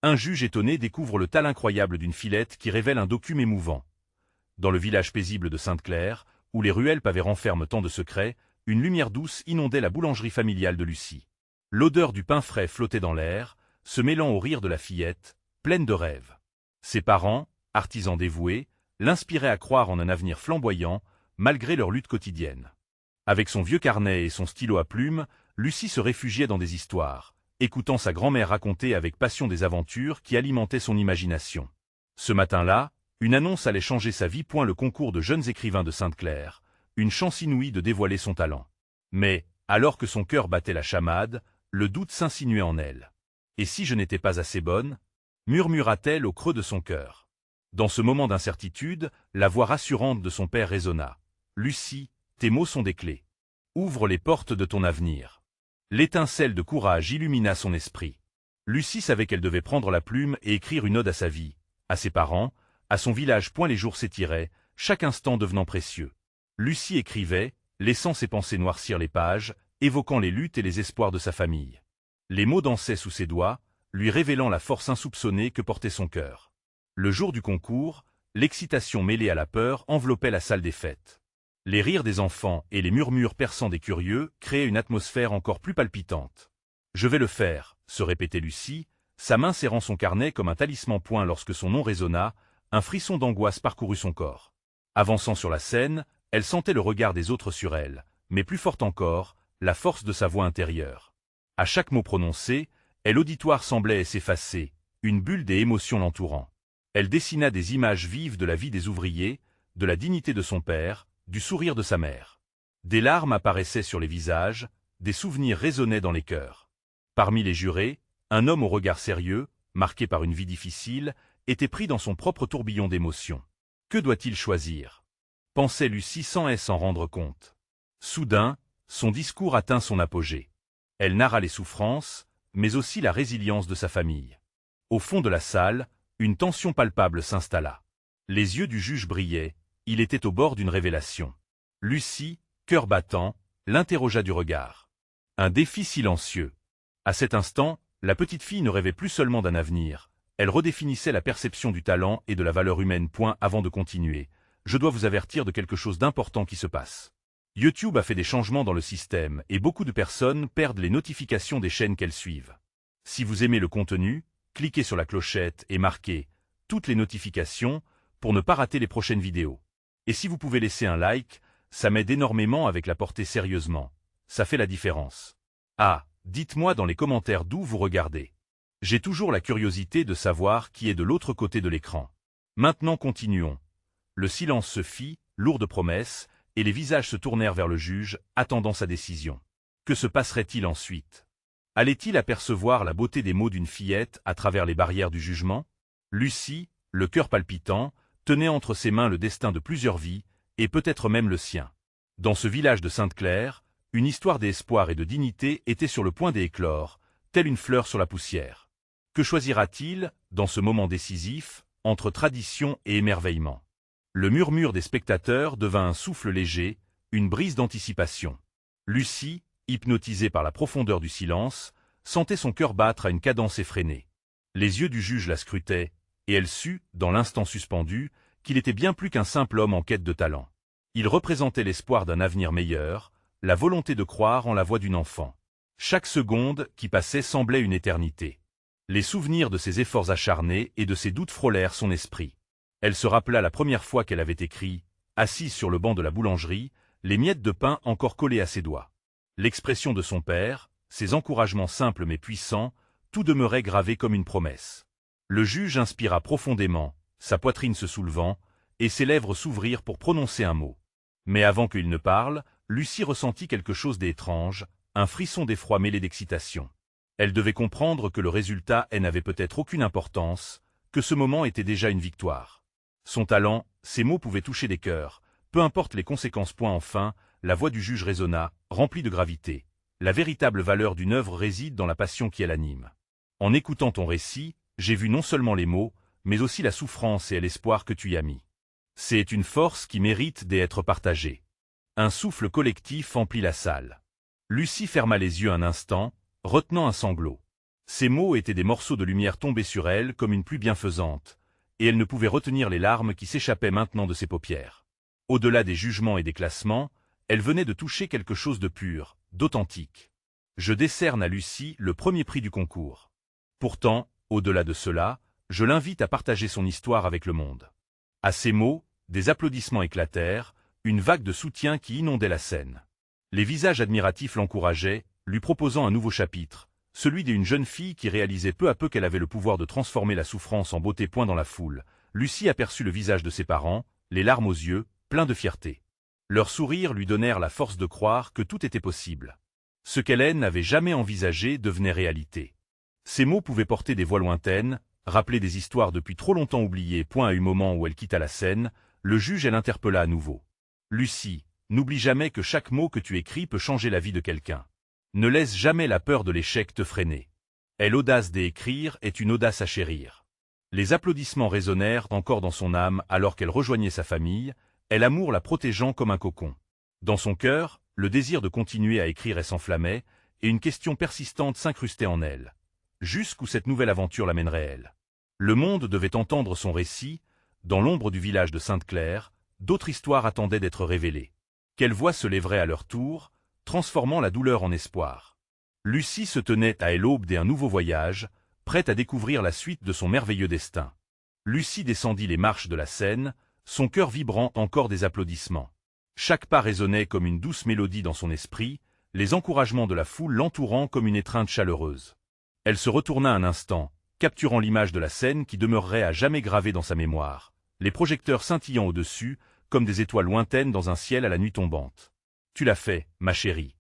Un juge étonné découvre le talent incroyable d'une fillette qui révèle un document émouvant. Dans le village paisible de Sainte-Claire, où les ruelles pavées renferment tant de secrets, une lumière douce inondait la boulangerie familiale de Lucie. L'odeur du pain frais flottait dans l'air, se mêlant au rire de la fillette, pleine de rêves. Ses parents, artisans dévoués, l'inspiraient à croire en un avenir flamboyant, malgré leur lutte quotidienne. Avec son vieux carnet et son stylo à plumes, Lucie se réfugiait dans des histoires, écoutant sa grand-mère raconter avec passion des aventures qui alimentaient son imagination. Ce matin-là, une annonce allait changer sa vie. Le concours de jeunes écrivains de Sainte-Claire, une chance inouïe de dévoiler son talent. Mais, alors que son cœur battait la chamade, le doute s'insinuait en elle. « Et si je n'étais pas assez bonne ?» murmura-t-elle au creux de son cœur. Dans ce moment d'incertitude, la voix rassurante de son père résonna. « Lucie, tes mots sont des clés. Ouvre les portes de ton avenir. » L'étincelle de courage illumina son esprit. Lucie savait qu'elle devait prendre la plume et écrire une ode à sa vie, à ses parents, à son village. Les jours s'étiraient, chaque instant devenant précieux. Lucie écrivait, laissant ses pensées noircir les pages, évoquant les luttes et les espoirs de sa famille. Les mots dansaient sous ses doigts, lui révélant la force insoupçonnée que portait son cœur. Le jour du concours, l'excitation mêlée à la peur enveloppait la salle des fêtes. Les rires des enfants et les murmures perçants des curieux créaient une atmosphère encore plus palpitante. « Je vais le faire », se répétait Lucie, sa main serrant son carnet comme un talisman. Lorsque son nom résonna, un frisson d'angoisse parcourut son corps. Avançant sur la scène, elle sentait le regard des autres sur elle, mais plus forte encore, la force de sa voix intérieure. À chaque mot prononcé, l'auditoire semblait s'effacer, une bulle des émotions l'entourant. Elle dessina des images vives de la vie des ouvriers, de la dignité de son père, du sourire de sa mère. Des larmes apparaissaient sur les visages, des souvenirs résonnaient dans les cœurs. Parmi les jurés, un homme au regard sérieux, marqué par une vie difficile, était pris dans son propre tourbillon d'émotions. Que doit-il choisir? Pensait Lucie sans s'en rendre compte. Soudain, son discours atteint son apogée. Elle narra les souffrances, mais aussi la résilience de sa famille. Au fond de la salle, une tension palpable s'installa. Les yeux du juge brillaient, il était au bord d'une révélation. Lucie, cœur battant, l'interrogea du regard. Un défi silencieux. À cet instant, la petite fille ne rêvait plus seulement d'un avenir, elle redéfinissait la perception du talent et de la valeur humaine. Avant de continuer, je dois vous avertir de quelque chose d'important qui se passe. YouTube a fait des changements dans le système et beaucoup de personnes perdent les notifications des chaînes qu'elles suivent. Si vous aimez le contenu, cliquez sur la clochette et marquez « Toutes les notifications » pour ne pas rater les prochaines vidéos. Et si vous pouvez laisser un like, ça m'aide énormément avec la portée sérieusement. Ça fait la différence. Ah, dites-moi dans les commentaires d'où vous regardez. J'ai toujours la curiosité de savoir qui est de l'autre côté de l'écran. Maintenant continuons. Le silence se fit, lourd de promesses, et les visages se tournèrent vers le juge, attendant sa décision. Que se passerait-il ensuite? Allait-il apercevoir la beauté des mots d'une fillette à travers les barrières du jugement? Lucie, le cœur palpitant, tenait entre ses mains le destin de plusieurs vies, et peut-être même le sien. Dans ce village de Sainte-Claire, une histoire d'espoir et de dignité était sur le point d'éclore, telle une fleur sur la poussière. Que choisira-t-il, dans ce moment décisif, entre tradition et émerveillement? Le murmure des spectateurs devint un souffle léger, une brise d'anticipation. Lucie, hypnotisée par la profondeur du silence, sentait son cœur battre à une cadence effrénée. Les yeux du juge la scrutaient, et elle sut, dans l'instant suspendu, qu'il était bien plus qu'un simple homme en quête de talent. Il représentait l'espoir d'un avenir meilleur, la volonté de croire en la voix d'une enfant. Chaque seconde qui passait semblait une éternité. Les souvenirs de ses efforts acharnés et de ses doutes frôlèrent son esprit. Elle se rappela la première fois qu'elle avait écrit, assise sur le banc de la boulangerie, les miettes de pain encore collées à ses doigts. L'expression de son père, ses encouragements simples mais puissants, tout demeurait gravé comme une promesse. Le juge inspira profondément, sa poitrine se soulevant, et ses lèvres s'ouvrirent pour prononcer un mot. Mais avant qu'il ne parle, Lucie ressentit quelque chose d'étrange, un frisson d'effroi mêlé d'excitation. Elle devait comprendre que le résultat n'avait peut-être aucune importance, que ce moment était déjà une victoire. Son talent, ses mots pouvaient toucher des cœurs, peu importe les conséquences. Enfin, la voix du juge résonna, remplie de gravité. La véritable valeur d'une œuvre réside dans la passion qui l'anime. En écoutant ton récit, j'ai vu non seulement les mots, mais aussi la souffrance et l'espoir que tu y as mis. C'est une force qui mérite d'être partagée. Un souffle collectif emplit la salle. Lucie ferma les yeux un instant, retenant un sanglot. Ces mots étaient des morceaux de lumière tombés sur elle comme une pluie bienfaisante, et elle ne pouvait retenir les larmes qui s'échappaient maintenant de ses paupières. Au-delà des jugements et des classements, elle venait de toucher quelque chose de pur, d'authentique. Je décerne à Lucie le premier prix du concours. Pourtant, au-delà de cela, je l'invite à partager son histoire avec le monde. À ces mots, des applaudissements éclatèrent, une vague de soutien qui inondait la scène. Les visages admiratifs l'encourageaient, lui proposant un nouveau chapitre, celui d'une jeune fille qui réalisait peu à peu qu'elle avait le pouvoir de transformer la souffrance en beauté. Point dans la foule, Lucie aperçut le visage de ses parents, les larmes aux yeux, pleins de fierté. Leurs sourires lui donnèrent la force de croire que tout était possible. Ce qu'Hélène n'avait jamais envisagé devenait réalité. Ces mots pouvaient porter des voix lointaines, rappeler des histoires depuis trop longtemps oubliées. À un moment où elle quitta la scène, le juge l'interpella à nouveau. « Lucie, n'oublie jamais que chaque mot que tu écris peut changer la vie de quelqu'un. Ne laisse jamais la peur de l'échec te freiner. Et l'audace d'écrire est une audace à chérir. » Les applaudissements résonnèrent encore dans son âme alors qu'elle rejoignait sa famille, et l'amour la protégeant comme un cocon. Dans son cœur, le désir de continuer à écrire s'enflammait, et une question persistante s'incrustait en elle. Jusqu'où cette nouvelle aventure l'amènerait-elle? Le monde devait entendre son récit. Dans l'ombre du village de Sainte-Claire, d'autres histoires attendaient d'être révélées. Quelle voix se lèverait à leur tour, transformant la douleur en espoir? Lucie se tenait à l'aube d'un nouveau voyage, prête à découvrir la suite de son merveilleux destin. Lucie descendit les marches de la scène, son cœur vibrant encore des applaudissements. Chaque pas résonnait comme une douce mélodie dans son esprit, les encouragements de la foule l'entourant comme une étreinte chaleureuse. Elle se retourna un instant, capturant l'image de la scène qui demeurerait à jamais gravée dans sa mémoire, les projecteurs scintillant au-dessus, comme des étoiles lointaines dans un ciel à la nuit tombante. « Tu l'as fait, ma chérie !»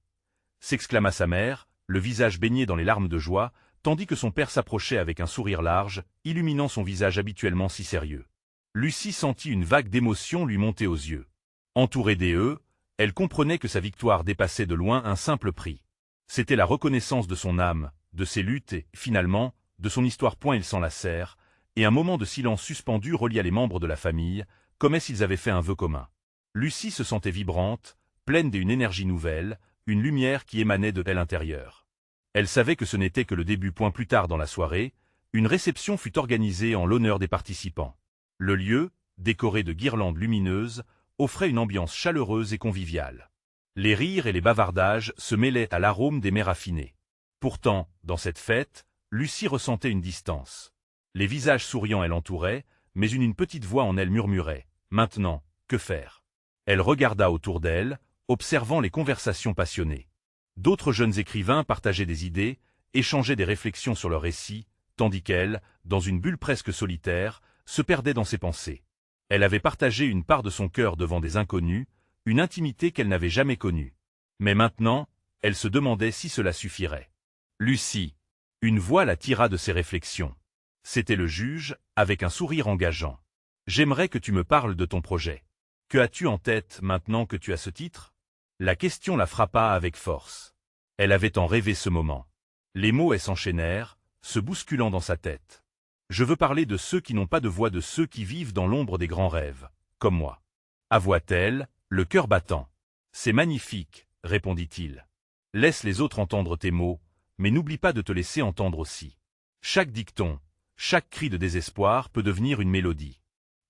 s'exclama sa mère, le visage baigné dans les larmes de joie, tandis que son père s'approchait avec un sourire large, illuminant son visage habituellement si sérieux. Lucie sentit une vague d'émotion lui monter aux yeux. Entourée d'eux, elle comprenait que sa victoire dépassait de loin un simple prix. C'était la reconnaissance de son âme, de ses luttes et, finalement, de son histoire. Ils s'enlacèrent, et un moment de silence suspendu relia les membres de la famille, comme s'ils avaient fait un vœu commun. Lucie se sentait vibrante, pleine d'une énergie nouvelle, une lumière qui émanait de l'intérieur. Elle savait que ce n'était que le début. Plus tard dans la soirée, une réception fut organisée en l'honneur des participants. Le lieu, décoré de guirlandes lumineuses, offrait une ambiance chaleureuse et conviviale. Les rires et les bavardages se mêlaient à l'arôme des mets raffinés. Pourtant, dans cette fête, Lucie ressentait une distance. Les visages souriants l'entouraient, mais une petite voix en elle murmurait « Maintenant, que faire ?» Elle regarda autour d'elle, observant les conversations passionnées. D'autres jeunes écrivains partageaient des idées, échangeaient des réflexions sur leurs récits, tandis qu'elle, dans une bulle presque solitaire, se perdait dans ses pensées. Elle avait partagé une part de son cœur devant des inconnus, une intimité qu'elle n'avait jamais connue. Mais maintenant, elle se demandait si cela suffirait. « Lucie !» Une voix la tira de ses réflexions. C'était le juge, avec un sourire engageant. « J'aimerais que tu me parles de ton projet. Que as-tu en tête maintenant que tu as ce titre ?» La question la frappa avec force. Elle avait tant rêvé ce moment. Les mots s'enchaînèrent, se bousculant dans sa tête. « Je veux parler de ceux qui n'ont pas de voix, de ceux qui vivent dans l'ombre des grands rêves, comme moi. » Avoua-t-elle, le cœur battant. « C'est magnifique, répondit-il. Laisse les autres entendre tes mots, mais n'oublie pas de te laisser entendre aussi. Chaque dicton, chaque cri de désespoir peut devenir une mélodie. »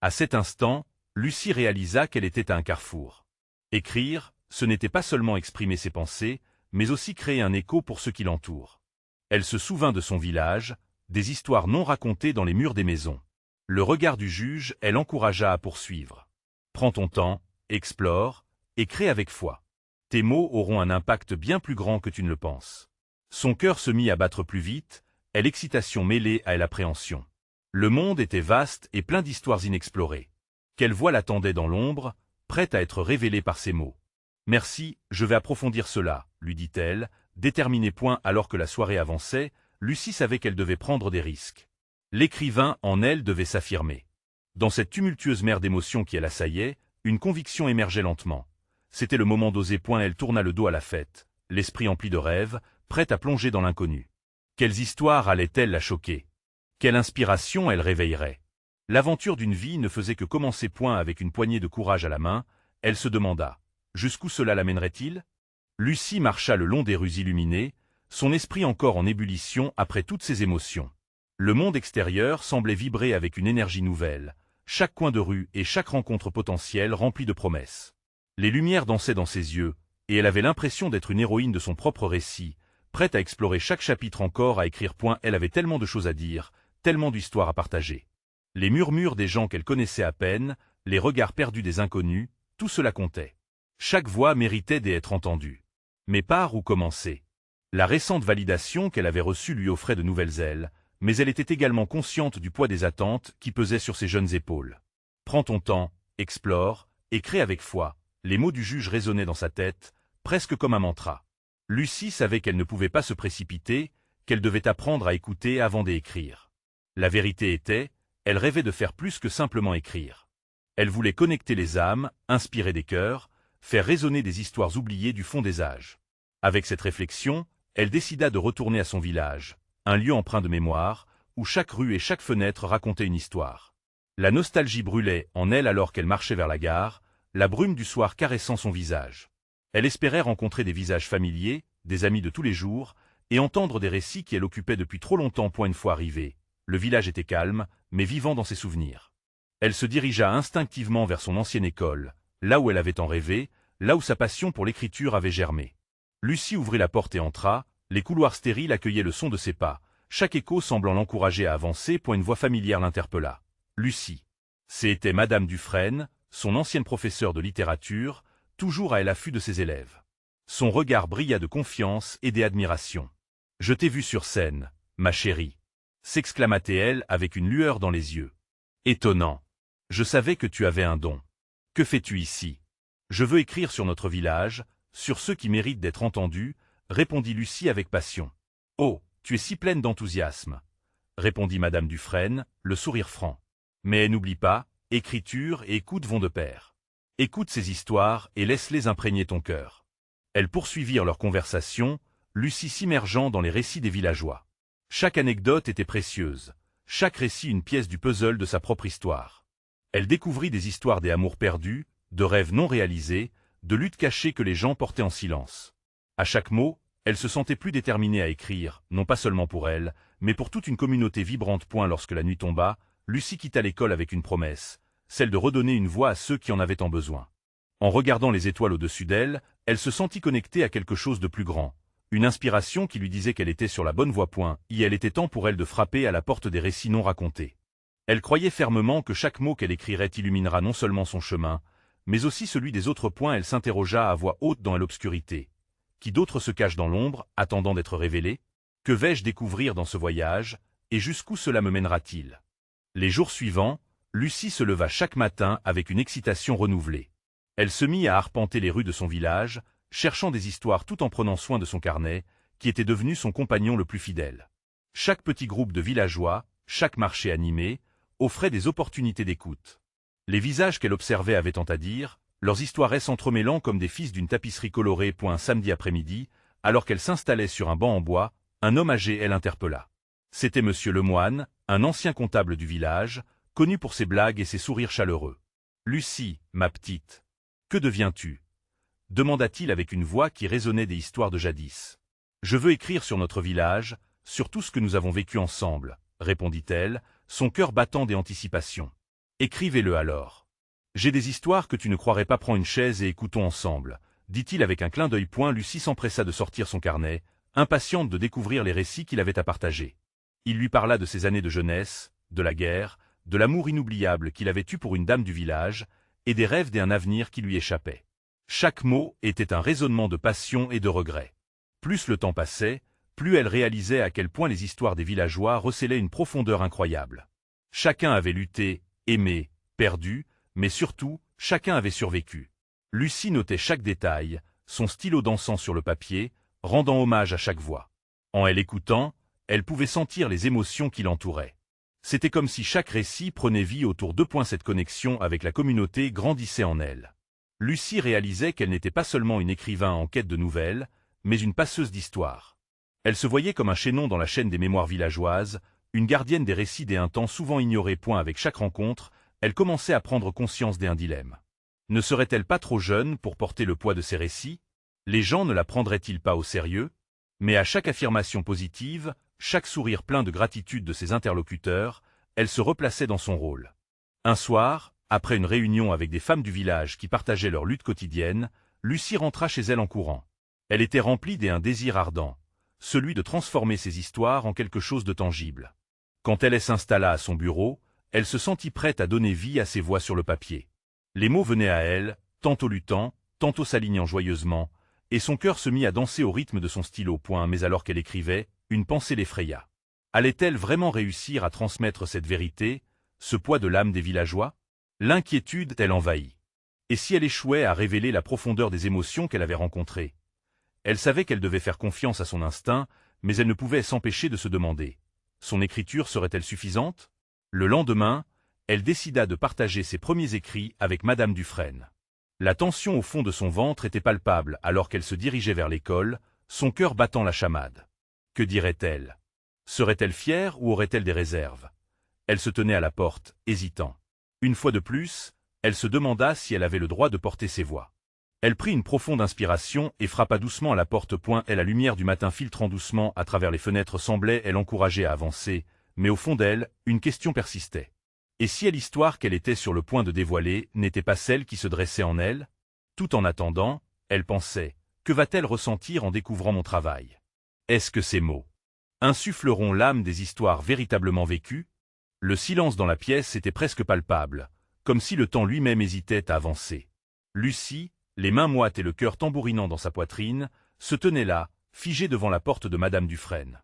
À cet instant, Lucie réalisa qu'elle était à un carrefour. Écrire, ce n'était pas seulement exprimer ses pensées, mais aussi créer un écho pour ceux qui l'entourent. Elle se souvint de son village, des histoires non racontées dans les murs des maisons. Le regard du juge l'encouragea à poursuivre. « Prends ton temps, explore, et crée avec foi. Tes mots auront un impact bien plus grand que tu ne le penses. » Son cœur se mit à battre plus vite, et l'excitation mêlée à l'appréhension. Le monde était vaste et plein d'histoires inexplorées. Quelle voix l'attendait dans l'ombre, prête à être révélée par ses mots. « Merci, je vais approfondir cela, » lui dit-elle, déterminée. Alors que la soirée avançait, Lucie savait qu'elle devait prendre des risques. L'écrivain en elle devait s'affirmer. Dans cette tumultueuse mer d'émotions qui l'assaillait, une conviction émergeait lentement. C'était le moment d'oser. Elle tourna le dos à la fête, l'esprit empli de rêves, prête à plonger dans l'inconnu. Quelles histoires allaient-elles la choquer? Quelle inspiration elle réveillerait? L'aventure d'une vie ne faisait que commencer. Avec une poignée de courage à la main, elle se demanda. Jusqu'où cela l'amènerait-il? Lucie marcha le long des rues illuminées, son esprit encore en ébullition après toutes ces émotions. Le monde extérieur semblait vibrer avec une énergie nouvelle, chaque coin de rue et chaque rencontre potentielle remplie de promesses. Les lumières dansaient dans ses yeux, et elle avait l'impression d'être une héroïne de son propre récit, prête à explorer chaque chapitre encore à écrire. Elle avait tellement de choses à dire, tellement d'histoires à partager. Les murmures des gens qu'elle connaissait à peine, les regards perdus des inconnus, tout cela comptait. Chaque voix méritait d'être entendue. Mais par où commencer? La récente validation qu'elle avait reçue lui offrait de nouvelles ailes, mais elle était également consciente du poids des attentes qui pesaient sur ses jeunes épaules. Prends ton temps, explore, et crée avec foi. Les mots du juge résonnaient dans sa tête, presque comme un mantra. Lucie savait qu'elle ne pouvait pas se précipiter, qu'elle devait apprendre à écouter avant d'écrire. La vérité était, elle rêvait de faire plus que simplement écrire. Elle voulait connecter les âmes, inspirer des cœurs, faire résonner des histoires oubliées du fond des âges. Avec cette réflexion, elle décida de retourner à son village, un lieu empreint de mémoire, où chaque rue et chaque fenêtre racontaient une histoire. La nostalgie brûlait en elle alors qu'elle marchait vers la gare, la brume du soir caressant son visage. Elle espérait rencontrer des visages familiers, des amis de tous les jours, et entendre des récits qu'elle occupait depuis trop longtemps. Une fois arrivée, le village était calme, mais vivant dans ses souvenirs. Elle se dirigea instinctivement vers son ancienne école, là où elle avait tant rêvé, là où sa passion pour l'écriture avait germé. Lucie ouvrit la porte et entra, les couloirs stériles accueillaient le son de ses pas, chaque écho semblant l'encourager à avancer. Une voix familière l'interpella. Lucie. C'était Madame Dufresne, son ancienne professeure de littérature, toujours à l'affût de ses élèves. Son regard brilla de confiance et d'admiration. « Je t'ai vue sur scène, ma chérie !» s'exclama-t-elle avec une lueur dans les yeux. « Étonnant. Je savais que tu avais un don. Que fais-tu ici? »« Je veux écrire sur notre village, sur ceux qui méritent d'être entendus, » répondit Lucie avec passion. « Oh, tu es si pleine d'enthousiasme » répondit Madame Dufresne, le sourire franc. « Mais n'oublie pas, écriture et écoute vont de pair. Écoute ces histoires et laisse-les imprégner ton cœur. » Elles poursuivirent leur conversation, Lucie s'immergeant dans les récits des villageois. Chaque anecdote était précieuse, chaque récit une pièce du puzzle de sa propre histoire. Elle découvrit des histoires des amours perdus, de rêves non réalisés, de luttes cachées que les gens portaient en silence. À chaque mot, elle se sentait plus déterminée à écrire, non pas seulement pour elle, mais pour toute une communauté vibrante. Lorsque la nuit tomba, Lucie quitta l'école avec une promesse, celle de redonner une voix à ceux qui en avaient tant besoin. En regardant les étoiles au-dessus d'elle, elle se sentit connectée à quelque chose de plus grand, une inspiration qui lui disait qu'elle était sur la bonne voie. Il était temps pour elle de frapper à la porte des récits non racontés. Elle croyait fermement que chaque mot qu'elle écrirait illuminera non seulement son chemin, mais aussi celui des autres. Elle s'interrogea à voix haute dans l'obscurité. Qui d'autre se cache dans l'ombre, attendant d'être révélé? Que vais-je découvrir dans ce voyage, et jusqu'où cela me mènera-t-il? Les jours suivants, Lucie se leva chaque matin avec une excitation renouvelée. Elle se mit à arpenter les rues de son village, cherchant des histoires tout en prenant soin de son carnet, qui était devenu son compagnon le plus fidèle. Chaque petit groupe de villageois, chaque marché animé, offrait des opportunités d'écoute. Les visages qu'elle observait avaient tant à dire, leurs histoires s'entremêlant comme des fils d'une tapisserie colorée. Un samedi après-midi, alors qu'elle s'installait sur un banc en bois, un homme âgé l'interpella. C'était Monsieur Lemoine, un ancien comptable du village, connu pour ses blagues et ses sourires chaleureux. « Lucie, ma petite, que deviens-tu » demanda-t-il avec une voix qui résonnait des histoires de jadis. « Je veux écrire sur notre village, sur tout ce que nous avons vécu ensemble, » répondit-elle, son cœur battant d'anticipation. « Écrivez-le alors. J'ai des histoires que tu ne croirais pas. Prends une chaise et écoutons ensemble, » dit-il avec un clin d'œil. Lucie s'empressa de sortir son carnet, impatiente de découvrir les récits qu'il avait à partager. Il lui parla de ses années de jeunesse, de la guerre, de l'amour inoubliable qu'il avait eu pour une dame du village, et des rêves d'un avenir qui lui échappait. Chaque mot était un résonnement de passion et de regret. Plus le temps passait, plus elle réalisait à quel point les histoires des villageois recélaient une profondeur incroyable. Chacun avait lutté, aimé, perdu, mais surtout, chacun avait survécu. Lucie notait chaque détail, son stylo dansant sur le papier, rendant hommage à chaque voix. En elle écoutant, elle pouvait sentir les émotions qui l'entouraient. C'était comme si chaque récit prenait vie autour d'eux. Cette connexion avec la communauté grandissait en elle. Lucie réalisait qu'elle n'était pas seulement une écrivain en quête de nouvelles, mais une passeuse d'histoire. Elle se voyait comme un chaînon dans la chaîne des mémoires villageoises, une gardienne des récits d'un temps souvent ignoré. Avec chaque rencontre, elle commençait à prendre conscience d'un dilemme. Ne serait-elle pas trop jeune pour porter le poids de ses récits? Les gens ne la prendraient-ils pas au sérieux? Mais à chaque affirmation positive, chaque sourire plein de gratitude de ses interlocuteurs, elle se replaçait dans son rôle. Un soir, après une réunion avec des femmes du village qui partageaient leur lutte quotidienne, Lucie rentra chez elle en courant. Elle était remplie d'un désir ardent, celui de transformer ses histoires en quelque chose de tangible. Quand elle s'installa à son bureau, elle se sentit prête à donner vie à ses voix sur le papier. Les mots venaient à elle, tantôt luttant, tantôt s'alignant joyeusement, et son cœur se mit à danser au rythme de son stylo. Mais alors qu'elle écrivait, une pensée l'effraya. Allait-elle vraiment réussir à transmettre cette vérité, ce poids de l'âme des villageois? L'inquiétude, elle envahit. Et si elle échouait à révéler la profondeur des émotions qu'elle avait rencontrées? Elle savait qu'elle devait faire confiance à son instinct, mais elle ne pouvait s'empêcher de se demander. Son écriture serait-elle suffisante? Le lendemain, elle décida de partager ses premiers écrits avec Madame Dufresne. La tension au fond de son ventre était palpable alors qu'elle se dirigeait vers l'école, son cœur battant la chamade. Que dirait-elle? Serait-elle fière ou aurait-elle des réserves? Elle se tenait à la porte, hésitant. Une fois de plus, elle se demanda si elle avait le droit de porter ses voix. Elle prit une profonde inspiration et frappa doucement à la porte. Et la lumière du matin filtrant doucement à travers les fenêtres semblait l'encourager à avancer, mais au fond d'elle, une question persistait. Et si l'histoire qu'elle était sur le point de dévoiler n'était pas celle qui se dressait en elle? Tout en attendant, elle pensait, que va-t-elle ressentir en découvrant mon travail? Est-ce que ces mots insuffleront l'âme des histoires véritablement vécues? Le silence dans la pièce était presque palpable, comme si le temps lui-même hésitait à avancer. Lucie, les mains moites et le cœur tambourinant dans sa poitrine, se tenait là, figée devant la porte de Madame Dufresne.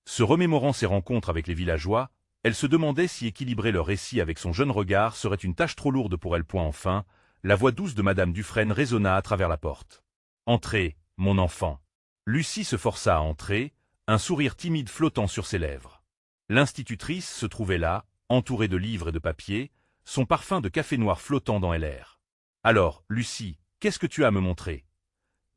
Se remémorant ses rencontres avec les villageois, elle se demandait si équilibrer leur récit avec son jeune regard serait une tâche trop lourde pour elle. Enfin, la voix douce de Madame Dufresne résonna à travers la porte. « Entrez, mon enfant. » Lucie se força à entrer, un sourire timide flottant sur ses lèvres. L'institutrice se trouvait là, entourée de livres et de papiers, son parfum de café noir flottant dans l'air. « Alors, Lucie, qu'est-ce que tu as à me montrer ?»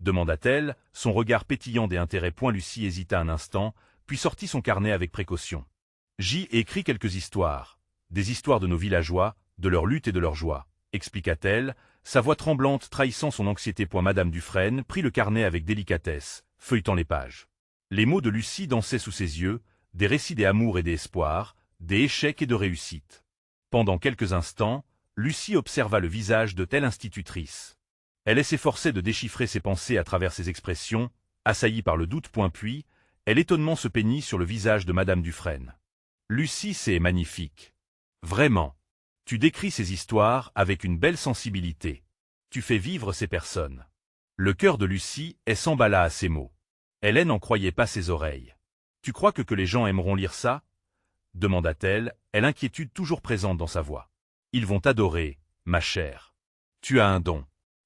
demanda-t-elle, son regard pétillant d'intérêt. Lucie hésita un instant, puis sortit son carnet avec précaution. « J'y ai écrit quelques histoires, des histoires de nos villageois, de leur lutte et de leur joie, expliqua-t-elle, sa voix tremblante trahissant son anxiété. Madame Dufresne prit le carnet avec délicatesse, feuilletant les pages. Les mots de Lucie dansaient sous ses yeux, des récits d'amour et d'espoir, des échecs et de réussites. Pendant quelques instants, Lucie observa le visage de telle institutrice. Elle s'efforçait de déchiffrer ses pensées à travers ses expressions, assaillie par le doute. Puis, l'étonnement se peignit sur le visage de Madame Dufresne. « Lucie, c'est magnifique. Vraiment. Tu décris ces histoires avec une belle sensibilité. Tu fais vivre ces personnes. » Le cœur de Lucie s'emballa à ces mots. Elle n'en croyait pas ses oreilles. « Tu crois que les gens aimeront lire ça ?» demanda-t-elle, l'inquiétude toujours présente dans sa voix. « Ils vont t'adorer, ma chère. Tu as un don.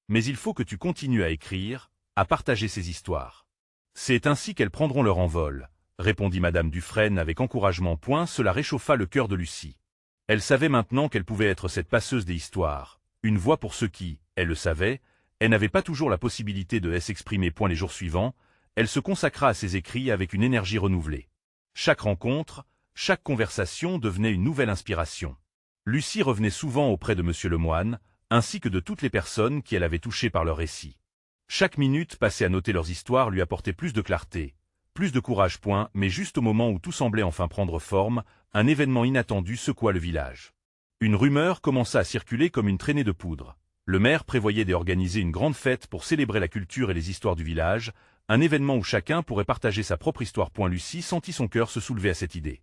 Mais il faut que tu continues à écrire, à partager ces histoires. C'est ainsi qu'elles prendront leur envol, » répondit Madame Dufresne avec encouragement. Cela réchauffa le cœur de Lucie. Elle savait maintenant qu'elle pouvait être cette passeuse des histoires, une voix pour ceux qui, elle le savait, elle n'avait pas toujours la possibilité de s'exprimer. Les jours suivants, elle se consacra à ses écrits avec une énergie renouvelée. Chaque rencontre, chaque conversation devenait une nouvelle inspiration. Lucie revenait souvent auprès de Monsieur Lemoine, ainsi que de toutes les personnes qui elle avait touchées par leur récit. Chaque minute passée à noter leurs histoires lui apportait plus de clarté, plus de courage. Mais juste au moment où tout semblait enfin prendre forme, un événement inattendu secoua le village. Une rumeur commença à circuler comme une traînée de poudre. Le maire prévoyait d'organiser une grande fête pour célébrer la culture et les histoires du village, un événement où chacun pourrait partager sa propre histoire. Lucie sentit son cœur se soulever à cette idée.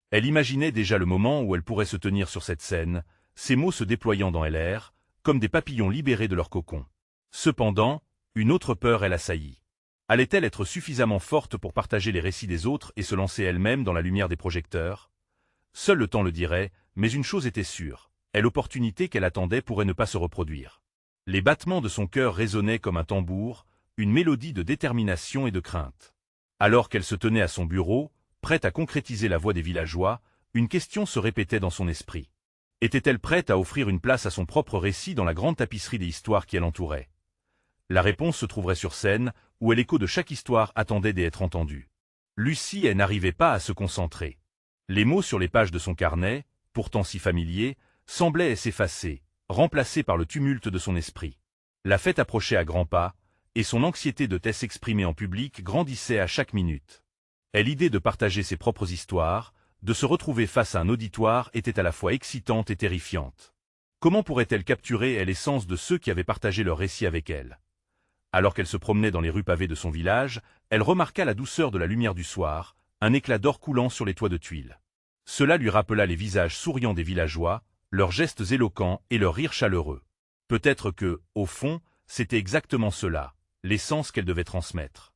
Elle imaginait déjà le moment où elle pourrait se tenir sur cette scène, ses mots se déployant dans l'air, comme des papillons libérés de leur cocon. Cependant, une autre peur l'assaillit. Allait-elle être suffisamment forte pour partager les récits des autres et se lancer elle-même dans la lumière des projecteurs? Seul le temps le dirait, mais une chose était sûre, l'opportunité qu'elle attendait pourrait ne pas se reproduire. Les battements de son cœur résonnaient comme un tambour, une mélodie de détermination et de crainte. Alors qu'elle se tenait à son bureau, prête à concrétiser la voix des villageois, une question se répétait dans son esprit. Était-elle prête à offrir une place à son propre récit dans la grande tapisserie des histoires qui l'entourait? La réponse se trouverait sur scène, où l'écho de chaque histoire attendait d'être entendu. Lucie n'arrivait pas à se concentrer. Les mots sur les pages de son carnet, pourtant si familiers, semblaient s'effacer, remplacés par le tumulte de son esprit. La fête approchait à grands pas, et son anxiété de s'exprimer en public grandissait à chaque minute. L'idée de partager ses propres histoires, de se retrouver face à un auditoire était à la fois excitante et terrifiante. Comment pourrait-elle capturer l'essence de ceux qui avaient partagé leur récit avec elle? Alors qu'elle se promenait dans les rues pavées de son village, elle remarqua la douceur de la lumière du soir, un éclat d'or coulant sur les toits de tuiles. Cela lui rappela les visages souriants des villageois, leurs gestes éloquents et leurs rires chaleureux. Peut-être que, au fond, c'était exactement cela, l'essence qu'elle devait transmettre.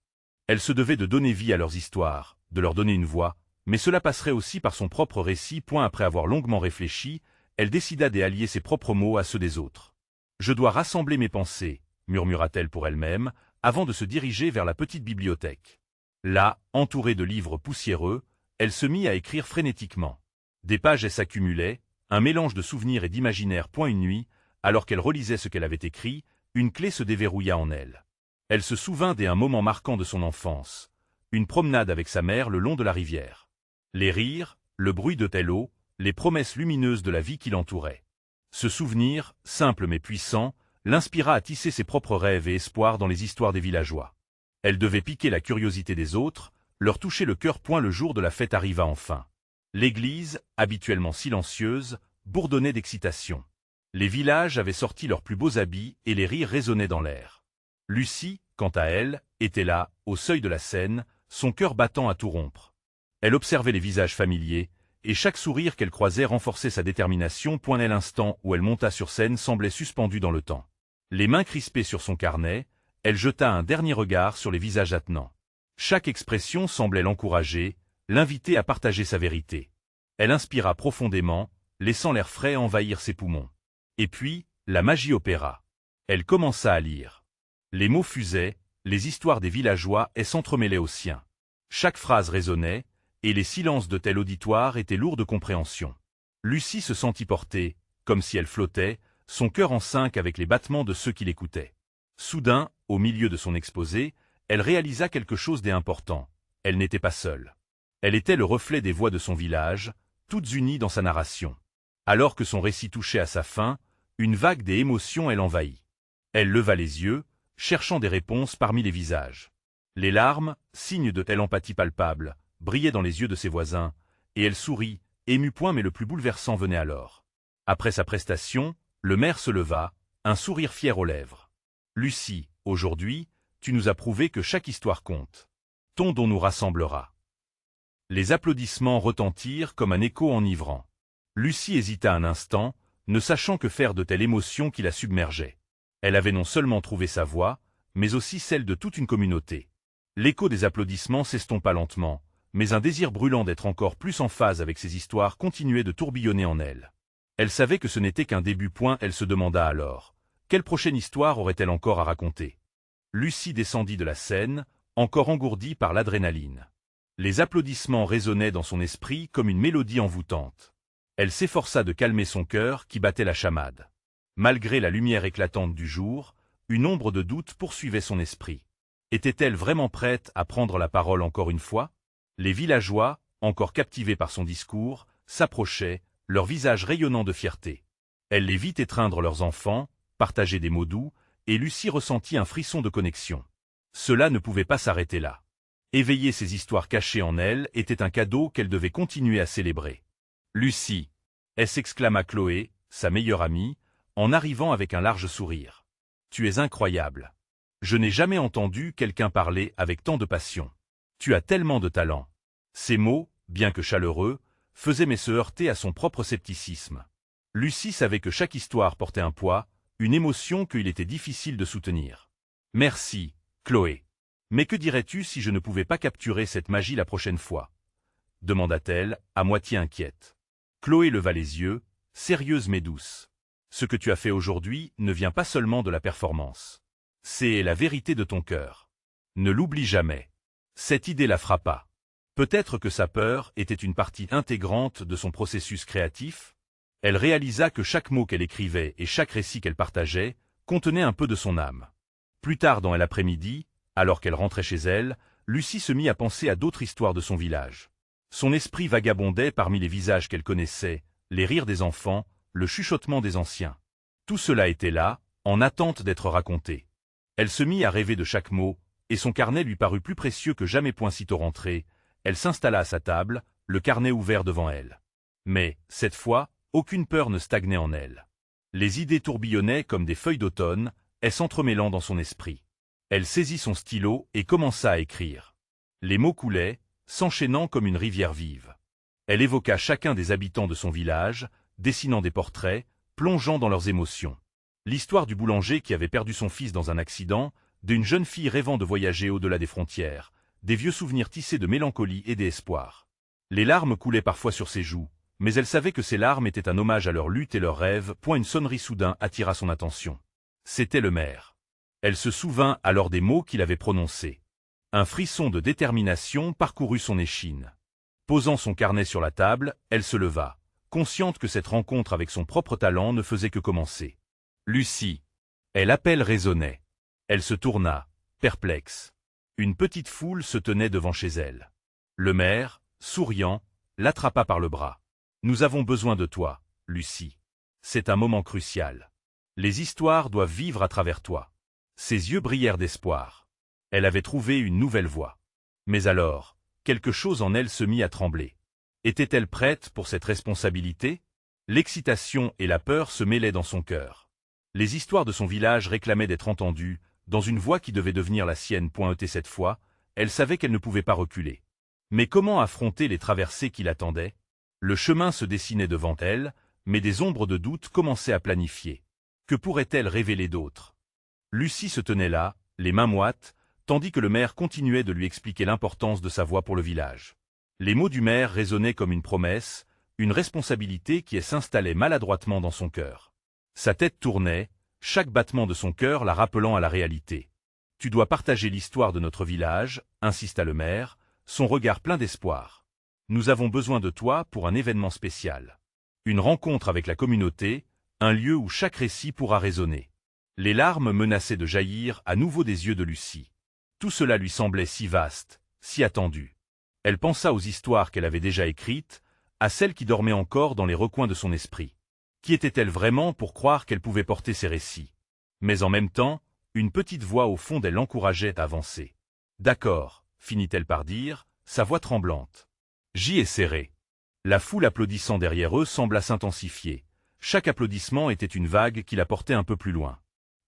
Elle se devait de donner vie à leurs histoires, de leur donner une voix, mais cela passerait aussi par son propre récit. Après avoir longuement réfléchi, elle décida d'allier ses propres mots à ceux des autres. « Je dois rassembler mes pensées », murmura-t-elle pour elle-même, avant de se diriger vers la petite bibliothèque. Là, entourée de livres poussiéreux, elle se mit à écrire frénétiquement. Des pages s'accumulaient, un mélange de souvenirs et d'imaginaire. Une nuit, alors qu'elle relisait ce qu'elle avait écrit, une clé se déverrouilla en elle. Elle se souvint d'un moment marquant de son enfance, une promenade avec sa mère le long de la rivière. Les rires, le bruit de l'eau, les promesses lumineuses de la vie qui l'entourait. Ce souvenir, simple mais puissant, l'inspira à tisser ses propres rêves et espoirs dans les histoires des villageois. Elle devait piquer la curiosité des autres, leur toucher le cœur. Le jour de la fête arriva enfin. L'église, habituellement silencieuse, bourdonnait d'excitation. Les villages avaient sorti leurs plus beaux habits et les rires résonnaient dans l'air. Lucie, quant à elle, était là, au seuil de la scène, son cœur battant à tout rompre. Elle observait les visages familiers, et chaque sourire qu'elle croisait renforçait sa détermination. L'instant où elle monta sur scène semblait suspendu dans le temps. Les mains crispées sur son carnet, elle jeta un dernier regard sur les visages attenants. Chaque expression semblait l'encourager, l'inviter à partager sa vérité. Elle inspira profondément, laissant l'air frais envahir ses poumons. Et puis, la magie opéra. Elle commença à lire. Les mots fusaient, les histoires des villageois s'entremêlaient aux siens. Chaque phrase résonnait, et les silences de tel auditoire étaient lourds de compréhension. Lucie se sentit porter, comme si elle flottait, son cœur en sync avec les battements de ceux qui l'écoutaient. Soudain, au milieu de son exposé, elle réalisa quelque chose d'important. Elle n'était pas seule. Elle était le reflet des voix de son village, toutes unies dans sa narration. Alors que son récit touchait à sa fin, une vague d'émotions l'envahit. Elle leva les yeux, cherchant des réponses parmi les visages. Les larmes, signe de telle empathie palpable, brillaient dans les yeux de ses voisins, et elle sourit, émue. Mais le plus bouleversant venait alors. Après sa prestation, le maire se leva, un sourire fier aux lèvres. « Lucie, aujourd'hui, tu nous as prouvé que chaque histoire compte. Ton don nous rassemblera. » Les applaudissements retentirent comme un écho enivrant. Lucie hésita un instant, ne sachant que faire de telle émotion qui la submergeait. Elle avait non seulement trouvé sa voix, mais aussi celle de toute une communauté. L'écho des applaudissements s'estompa lentement, mais un désir brûlant d'être encore plus en phase avec ces histoires continuait de tourbillonner en elle. Elle savait que ce n'était qu'un début. Elle se demanda alors, quelle prochaine histoire aurait-elle encore à raconter? Lucie descendit de la scène, encore engourdie par l'adrénaline. Les applaudissements résonnaient dans son esprit comme une mélodie envoûtante. Elle s'efforça de calmer son cœur qui battait la chamade. Malgré la lumière éclatante du jour, une ombre de doute poursuivait son esprit. Était-elle vraiment prête à prendre la parole encore une fois? Les villageois, encore captivés par son discours, s'approchaient, leurs visages rayonnants de fierté. Elle les vit étreindre leurs enfants, partager des mots doux, et Lucie ressentit un frisson de connexion. Cela ne pouvait pas s'arrêter là. Éveiller ces histoires cachées en elle était un cadeau qu'elle devait continuer à célébrer. « Lucie !» s'exclama Chloé, sa meilleure amie, en arrivant avec un large sourire. « Tu es incroyable. Je n'ai jamais entendu quelqu'un parler avec tant de passion. Tu as tellement de talent. » Ces mots, bien que chaleureux, faisaient mais se heurter à son propre scepticisme. Lucie savait que chaque histoire portait un poids, une émotion qu'il était difficile de soutenir. « Merci, Chloé. Mais que dirais-tu si je ne pouvais pas capturer cette magie la prochaine fois ?» demanda-t-elle, à moitié inquiète. Chloé leva les yeux, sérieuse mais douce. « Ce que tu as fait aujourd'hui ne vient pas seulement de la performance. C'est la vérité de ton cœur. Ne l'oublie jamais. » Cette idée la frappa. Peut-être que sa peur était une partie intégrante de son processus créatif. Elle réalisa que chaque mot qu'elle écrivait et chaque récit qu'elle partageait contenait un peu de son âme. Plus tard dans l'après-midi, alors qu'elle rentrait chez elle, Lucie se mit à penser à d'autres histoires de son village. Son esprit vagabondait parmi les visages qu'elle connaissait, les rires des enfants, le chuchotement des anciens. Tout cela était là, en attente d'être raconté. Elle se mit à rêver de chaque mot, et son carnet lui parut plus précieux que jamais. Sitôt rentrée, elle s'installa à sa table, le carnet ouvert devant elle. Mais, cette fois, aucune peur ne stagnait en elle. Les idées tourbillonnaient comme des feuilles d'automne, s'entremêlant dans son esprit. Elle saisit son stylo et commença à écrire. Les mots coulaient, s'enchaînant comme une rivière vive. Elle évoqua chacun des habitants de son village, dessinant des portraits, plongeant dans leurs émotions. L'histoire du boulanger qui avait perdu son fils dans un accident, d'une jeune fille rêvant de voyager au-delà des frontières, des vieux souvenirs tissés de mélancolie et d'espoir. Les larmes coulaient parfois sur ses joues, mais elle savait que ces larmes étaient un hommage à leur lutte et leurs rêves. Une sonnerie soudain attira son attention. C'était le maire. Elle se souvint alors des mots qu'il avait prononcés. Un frisson de détermination parcourut son échine. Posant son carnet sur la table, elle se leva, consciente que cette rencontre avec son propre talent ne faisait que commencer. Lucie. L'appel résonnait. Elle se tourna, perplexe. Une petite foule se tenait devant chez elle. Le maire, souriant, l'attrapa par le bras. « Nous avons besoin de toi, Lucie. C'est un moment crucial. Les histoires doivent vivre à travers toi. » Ses yeux brillèrent d'espoir. Elle avait trouvé une nouvelle voie. Mais alors, quelque chose en elle se mit à trembler. Était-elle prête pour cette responsabilité? L'excitation et la peur se mêlaient dans son cœur. Les histoires de son village réclamaient d'être entendues, dans une voix qui devait devenir la sienne. Cette fois, elle savait qu'elle ne pouvait pas reculer. Mais comment affronter les traversées qui l'attendaient? Le chemin se dessinait devant elle, mais des ombres de doute commençaient à planifier. Que pourrait-elle révéler d'autre? Lucie se tenait là, les mains moites, tandis que le maire continuait de lui expliquer l'importance de sa voix pour le village. Les mots du maire résonnaient comme une promesse, une responsabilité qui s'installait maladroitement dans son cœur. Sa tête tournait, chaque battement de son cœur la rappelant à la réalité. « Tu dois partager l'histoire de notre village », insista le maire, son regard plein d'espoir. « Nous avons besoin de toi pour un événement spécial. Une rencontre avec la communauté, un lieu où chaque récit pourra résonner. » Les larmes menaçaient de jaillir à nouveau des yeux de Lucie. Tout cela lui semblait si vaste, si attendu. Elle pensa aux histoires qu'elle avait déjà écrites, à celles qui dormaient encore dans les recoins de son esprit. Qui était-elle vraiment pour croire qu'elle pouvait porter ces récits? Mais en même temps, une petite voix au fond d'elle l'encourageait à avancer. « D'accord », finit-elle par dire, sa voix tremblante. J'y ai serré. La foule applaudissant derrière eux sembla s'intensifier. Chaque applaudissement était une vague qui la portait un peu plus loin.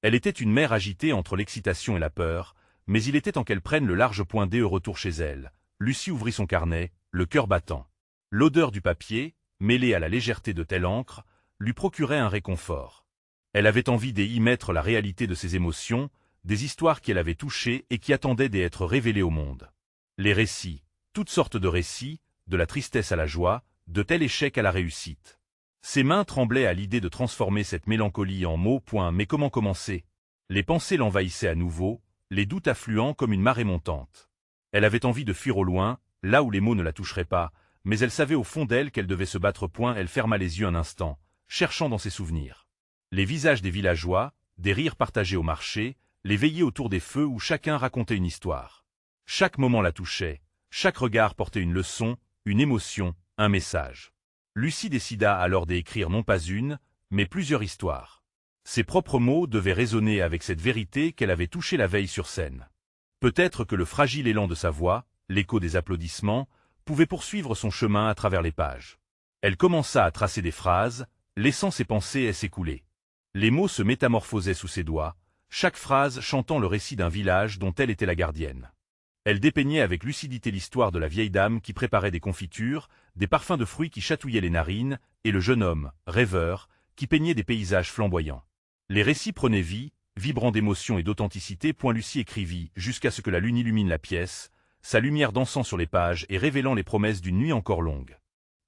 Elle était une mer agitée entre l'excitation et la peur, mais il était temps qu'elle prenne le large point D. Retour chez elle. Lucie ouvrit son carnet, le cœur battant. L'odeur du papier, mêlée à la légèreté de telle encre, lui procurait un réconfort. Elle avait envie d'y mettre la réalité de ses émotions, des histoires qui l'avaient touchée et qui attendaient d'être révélées au monde. Les récits, toutes sortes de récits, de la tristesse à la joie, de tel échec à la réussite. Ses mains tremblaient à l'idée de transformer cette mélancolie en mots. Mais comment commencer? Les pensées l'envahissaient à nouveau, les doutes affluant comme une marée montante. Elle avait envie de fuir au loin, là où les mots ne la toucheraient pas, mais elle savait au fond d'elle qu'elle devait se battre. Elle ferma les yeux un instant, cherchant dans ses souvenirs. Les visages des villageois, des rires partagés au marché, les veillées autour des feux où chacun racontait une histoire. Chaque moment la touchait, chaque regard portait une leçon, une émotion, un message. Lucie décida alors d'écrire non pas une, mais plusieurs histoires. Ses propres mots devaient résonner avec cette vérité qu'elle avait touchée la veille sur scène. Peut-être que le fragile élan de sa voix, l'écho des applaudissements, pouvait poursuivre son chemin à travers les pages. Elle commença à tracer des phrases, laissant ses pensées s'écouler. Les mots se métamorphosaient sous ses doigts, chaque phrase chantant le récit d'un village dont elle était la gardienne. Elle dépeignait avec lucidité l'histoire de la vieille dame qui préparait des confitures, des parfums de fruits qui chatouillaient les narines, et le jeune homme, rêveur, qui peignait des paysages flamboyants. Les récits prenaient vie, vibrant d'émotion et d'authenticité. Lucie écrivit jusqu'à ce que la lune illumine la pièce, sa lumière dansant sur les pages et révélant les promesses d'une nuit encore longue.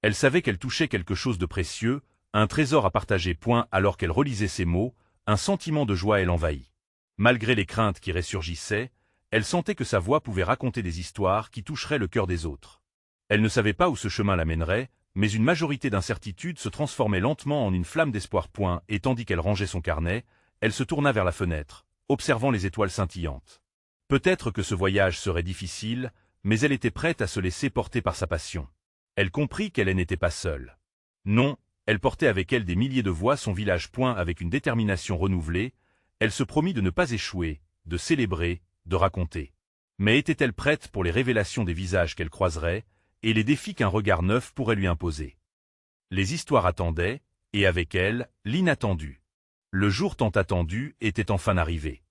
Elle savait qu'elle touchait quelque chose de précieux, un trésor à partager. Alors qu'elle relisait ces mots, un sentiment de joie l'envahit. Malgré les craintes qui ressurgissaient, elle sentait que sa voix pouvait raconter des histoires qui toucheraient le cœur des autres. Elle ne savait pas où ce chemin l'amènerait, mais une majorité d'incertitudes se transformait lentement en une flamme d'espoir. Et tandis qu'elle rangeait son carnet, elle se tourna vers la fenêtre, observant les étoiles scintillantes. Peut-être que ce voyage serait difficile, mais elle était prête à se laisser porter par sa passion. Elle comprit qu'elle n'était pas seule. Non, elle portait avec elle des milliers de voix son village. Avec une détermination renouvelée, elle se promit de ne pas échouer, de célébrer, de raconter. Mais était-elle prête pour les révélations des visages qu'elle croiserait, et les défis qu'un regard neuf pourrait lui imposer? Les histoires attendaient, et avec elles, l'inattendu. Le jour tant attendu était enfin arrivé.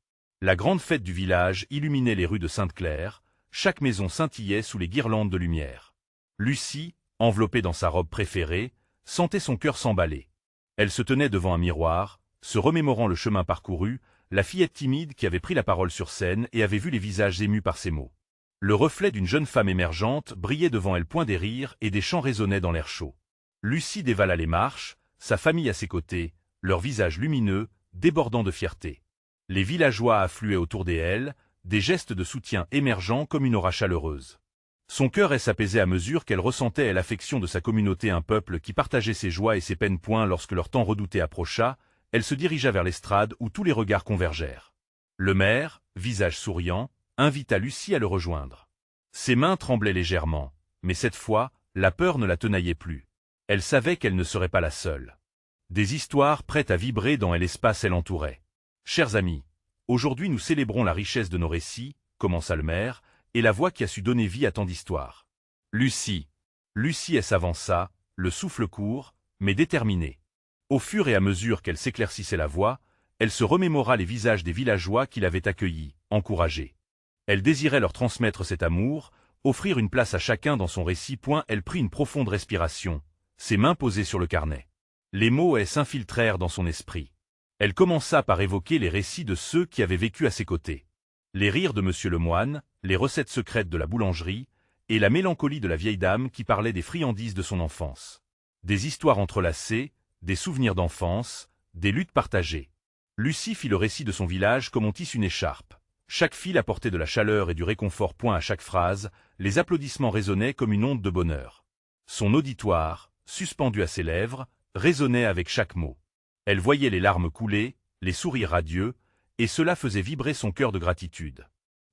La grande fête du village illuminait les rues de Sainte-Claire, chaque maison scintillait sous les guirlandes de lumière. Lucie, enveloppée dans sa robe préférée, sentait son cœur s'emballer. Elle se tenait devant un miroir, se remémorant le chemin parcouru, la fillette timide qui avait pris la parole sur scène et avait vu les visages émus par ses mots. Le reflet d'une jeune femme émergente brillait devant elle, point des rires et des chants résonnaient dans l'air chaud. Lucie dévala les marches, sa famille à ses côtés, leurs visages lumineux, débordant de fierté. Les villageois affluaient autour d'elle, des gestes de soutien émergeant comme une aura chaleureuse. Son cœur s'apaisait à mesure qu'elle ressentait l'affection de sa communauté, un peuple qui partageait ses joies et ses peines. Lorsque leur temps redouté approcha, elle se dirigea vers l'estrade où tous les regards convergèrent. Le maire, visage souriant, invita Lucie à le rejoindre. Ses mains tremblaient légèrement, mais cette fois, la peur ne la tenaillait plus. Elle savait qu'elle ne serait pas la seule. Des histoires prêtes à vibrer dans l'espace l'entouraient. Chers amis, aujourd'hui nous célébrons la richesse de nos récits, commença le maire, et la voix qui a su donner vie à tant d'histoires. Lucie. Lucie s'avança, le souffle court, mais déterminé. Au fur et à mesure qu'elle s'éclaircissait la voix, elle se remémora les visages des villageois qui l'avaient accueillie, encouragée. Elle désirait leur transmettre cet amour, offrir une place à chacun dans son récit. Elle prit une profonde respiration, ses mains posées sur le carnet. Les mots s'infiltrèrent dans son esprit. Elle commença par évoquer les récits de ceux qui avaient vécu à ses côtés. Les rires de Monsieur le Moine, les recettes secrètes de la boulangerie, et la mélancolie de la vieille dame qui parlait des friandises de son enfance. Des histoires entrelacées, des souvenirs d'enfance, des luttes partagées. Lucie fit le récit de son village comme on tisse une écharpe. Chaque fil apportait de la chaleur et du réconfort. À chaque phrase, les applaudissements résonnaient comme une onde de bonheur. Son auditoire, suspendu à ses lèvres, résonnait avec chaque mot. Elle voyait les larmes couler, les sourires radieux, et cela faisait vibrer son cœur de gratitude.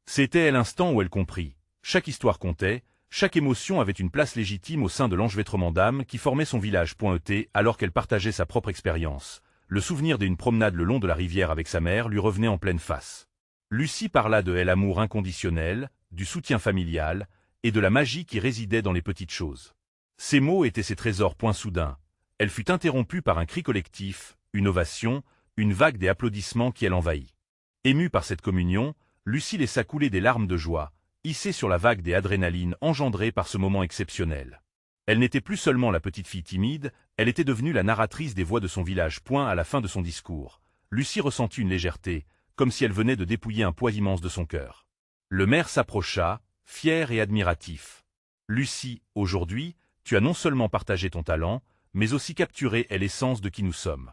C'était l'instant où elle comprit. Chaque histoire comptait, chaque émotion avait une place légitime au sein de l'enchevêtrement d'âme qui formait son village. Alors qu'elle partageait sa propre expérience, le souvenir d'une promenade le long de la rivière avec sa mère lui revenait en pleine face. Lucie parla de l'amour inconditionnel, du soutien familial, et de la magie qui résidait dans les petites choses. Ces mots étaient ses trésors. Soudain, elle fut interrompue par un cri collectif, une ovation, une vague des applaudissements qui l'envahit. Émue par cette communion, Lucie laissa couler des larmes de joie, hissée sur la vague des adrénalines engendrées par ce moment exceptionnel. Elle n'était plus seulement la petite fille timide, elle était devenue la narratrice des voix de son village. À la fin de son discours, Lucie ressentit une légèreté, comme si elle venait de dépouiller un poids immense de son cœur. Le maire s'approcha, fier et admiratif. « Lucie, aujourd'hui, tu as non seulement partagé ton talent, mais aussi capturé l'essence de qui nous sommes.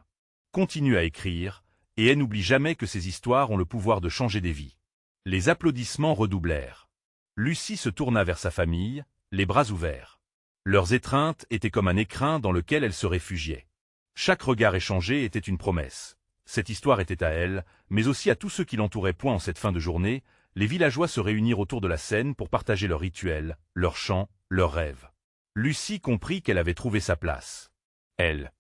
Continue à écrire, et n'oublie jamais que ces histoires ont le pouvoir de changer des vies. » Les applaudissements redoublèrent. Lucie se tourna vers sa famille, les bras ouverts. Leurs étreintes étaient comme un écrin dans lequel elle se réfugiait. Chaque regard échangé était une promesse. Cette histoire était à elle, mais aussi à tous ceux qui l'entouraient. En cette fin de journée, les villageois se réunirent autour de la scène pour partager leurs rituels, leurs chants, leurs rêves. Lucie comprit qu'elle avait trouvé sa place. Elle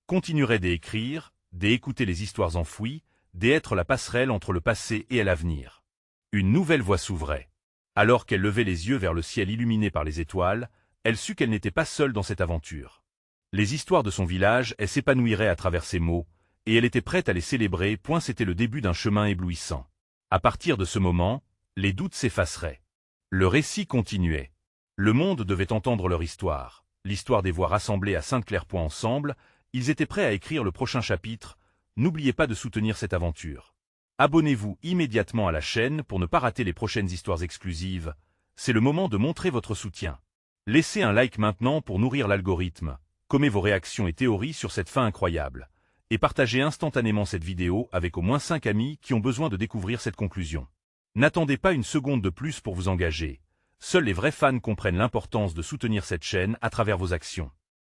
continuerait d'écrire, d'écouter les histoires enfouies, d'être la passerelle entre le passé et l'avenir. Une nouvelle voie s'ouvrait. Alors qu'elle levait les yeux vers le ciel illuminé par les étoiles, elle sut qu'elle n'était pas seule dans cette aventure. Les histoires de son village s'épanouiraient à travers ses mots, et elle était prête à les célébrer. C'était le début d'un chemin éblouissant. À partir de ce moment, les doutes s'effaceraient. Le récit continuait. Le monde devait entendre leur histoire, l'histoire des voix rassemblées à Sainte-Claire. Ensemble, ils étaient prêts à écrire le prochain chapitre. N'oubliez pas de soutenir cette aventure. Abonnez-vous immédiatement à la chaîne pour ne pas rater les prochaines histoires exclusives. C'est le moment de montrer votre soutien. Laissez un like maintenant pour nourrir l'algorithme. Commentez vos réactions et théories sur cette fin incroyable. Et partagez instantanément cette vidéo avec au moins 5 amis qui ont besoin de découvrir cette conclusion. N'attendez pas une seconde de plus pour vous engager. Seuls les vrais fans comprennent l'importance de soutenir cette chaîne à travers vos actions.